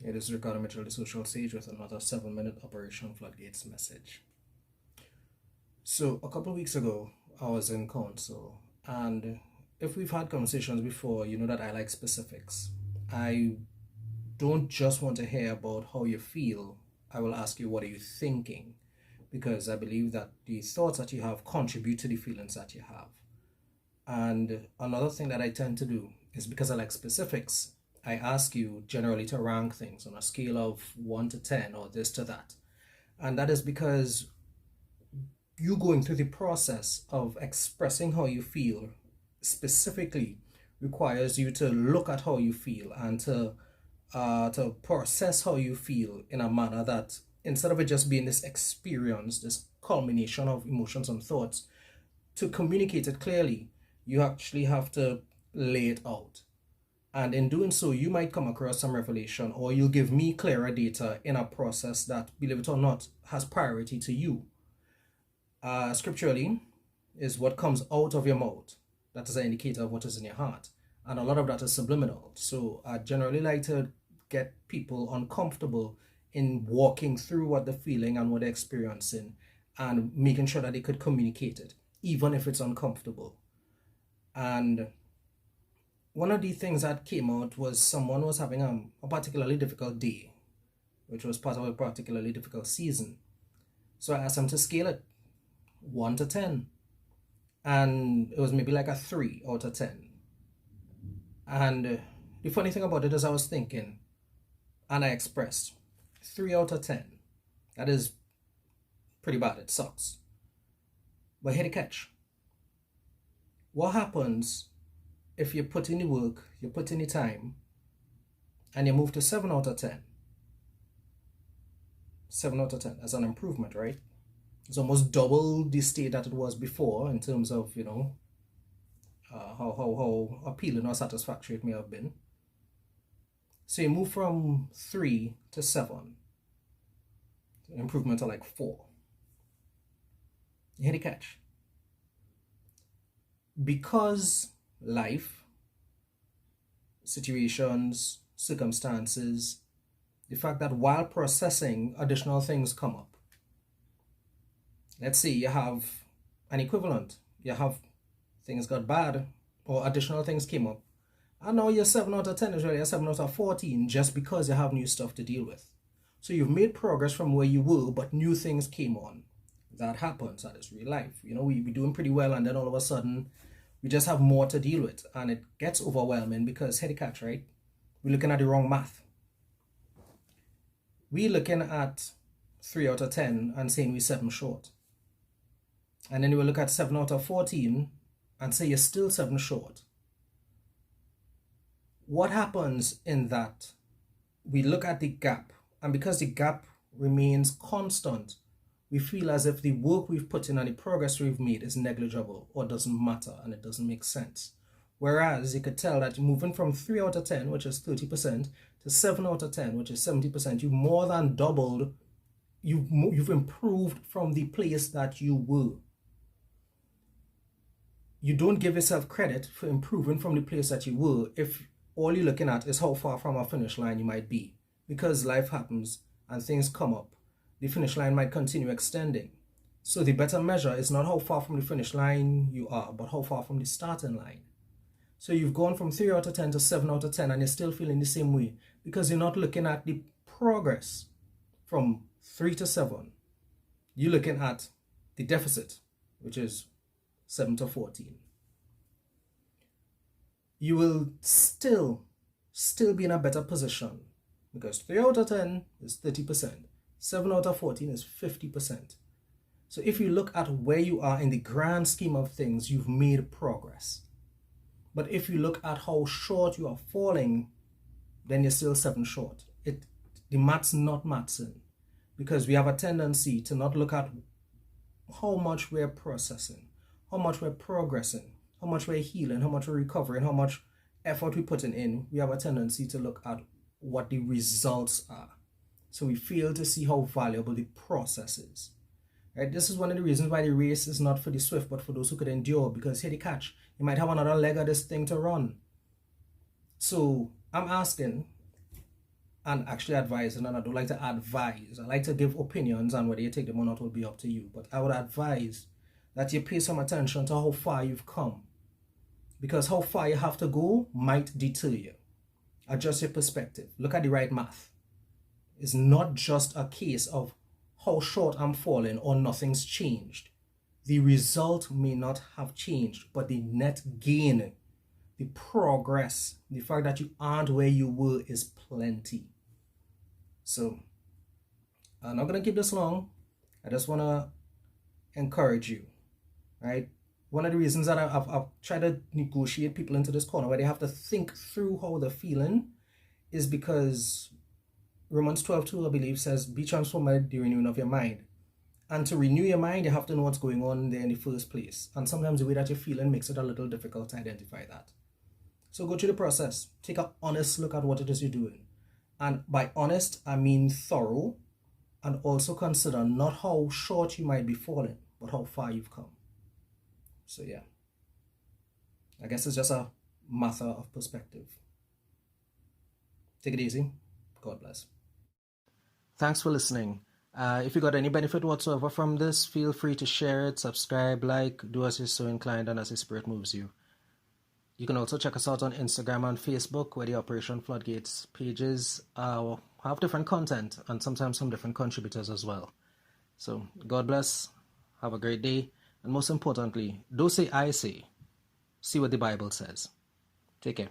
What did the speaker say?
It is Ricardo Mitchell, the social sage, with another 7-minute Operation Floodgates message. So, a couple of weeks ago, I was in council, and if we've had conversations before, you know that I like specifics. I don't just want to hear about how you feel, I will ask you, what are you thinking? Because I believe that the thoughts that you have contribute to the feelings that you have. And another thing that I tend to do is because I like specifics, I ask you generally to rank things on a scale of 1 to 10 or this to that. And that is because you going through the process of expressing how you feel specifically requires you to look at how you feel and to process how you feel in a manner that instead of it just being this experience, this culmination of emotions and thoughts, to communicate it clearly, you actually have to lay it out. And in doing so, you might come across some revelation, or you'll give me clearer data in a process that, believe it or not, has priority to you. Scripturally, is what comes out of your mouth. That is an indicator of what is in your heart. And a lot of that is subliminal. So I generally like to get people uncomfortable in walking through what they're feeling and what they're experiencing and making sure that they could communicate it, even if it's uncomfortable. And one of the things that came out was someone was having a particularly difficult day, which was part of a particularly difficult season. So I asked them to scale it 1 to 10. And it was maybe like a 3 out of 10. And the funny thing about it is I was thinking, and I expressed 3 out of 10. That is pretty bad. It sucks. But here the catch. What happens if you put in the work, you put in the time, and you move to 7 out of 10? 7 out of 10. That's an improvement, right? It's almost double the state that it was before in terms of, how appealing or satisfactory it may have been. So you move from 3 to 7. Improvement of like 4. You hear the catch? Because life, situations, circumstances, the fact that while processing, additional things come up. Let's say you have an equivalent. You have things got bad or additional things came up. And now your 7 out of 10 is really a 7 out of 14 just because you have new stuff to deal with. So you've made progress from where you were, but new things came on. That happens. That is real life. We're doing pretty well, and then all of a sudden we just have more to deal with. And it gets overwhelming because, heady catch, right? We're looking at the wrong math. We're looking at 3 out of 10 and saying we're 7 short. And then you will look at 7 out of 14 and say you're still 7 short. What happens in that? We look at the gap, and because the gap remains constant, we feel as if the work we've put in and the progress we've made is negligible or doesn't matter and it doesn't make sense. Whereas you could tell that moving from 3 out of 10, which is 30%, to 7 out of 10, which is 70%, you've more than doubled, you've improved from the place that you were. You don't give yourself credit for improving from the place that you were if all you're looking at is how far from a finish line you might be. Because life happens and things come up, the finish line might continue extending. So the better measure is not how far from the finish line you are, but how far from the starting line. So you've gone from 3 out of 10 to 7 out of 10 and you're still feeling the same way because you're not looking at the progress from 3 to 7. You're looking at the deficit, which is 7 to 14. You will still be in a better position because 3 out of 10 is 30%. 7 out of 14 is 50%. So if you look at where you are in the grand scheme of things, you've made progress. But if you look at how short you are falling, then you're still 7 short. The math's not mathsing because we have a tendency to not look at how much we're processing, how much we're progressing, how much we're healing, how much we're recovering, how much effort we're putting in. We have a tendency to look at what the results are. So we fail to see how valuable the process is. Right? This is one of the reasons why the race is not for the swift, but for those who could endure. Because here the catch, you might have another leg of this thing to run. So I'm asking, and actually advising, and I don't like to advise. I like to give opinions, and whether you take them or not will be up to you. But I would advise that you pay some attention to how far you've come, because how far you have to go might deter you. Adjust your perspective. Look at the right math. It's not just a case of how short I'm falling or nothing's changed. The result may not have changed, but the net gain, the progress, the fact that you aren't where you were is plenty. So I'm not going to keep this long. I just want to encourage you, right? One of the reasons that I've tried to negotiate people into this corner where they have to think through how they're feeling is because Romans 12:2, I believe, says, be transformed by the renewing of your mind. And to renew your mind, you have to know what's going on there in the first place. And sometimes the way that you're feeling makes it a little difficult to identify that. So go through the process. Take an honest look at what it is you're doing. And by honest, I mean thorough. And also consider not how short you might be falling, but how far you've come. So yeah, I guess it's just a matter of perspective. Take it easy. God bless. Thanks for listening. If you got any benefit whatsoever from this, feel free to share it, subscribe, like, do as you're so inclined and as the Spirit moves you. You can also check us out on Instagram and Facebook, where the Operation Floodgates pages have different content and sometimes some different contributors as well. So God bless, have a great day, and most importantly, don't say I say, see what the Bible says. Take care.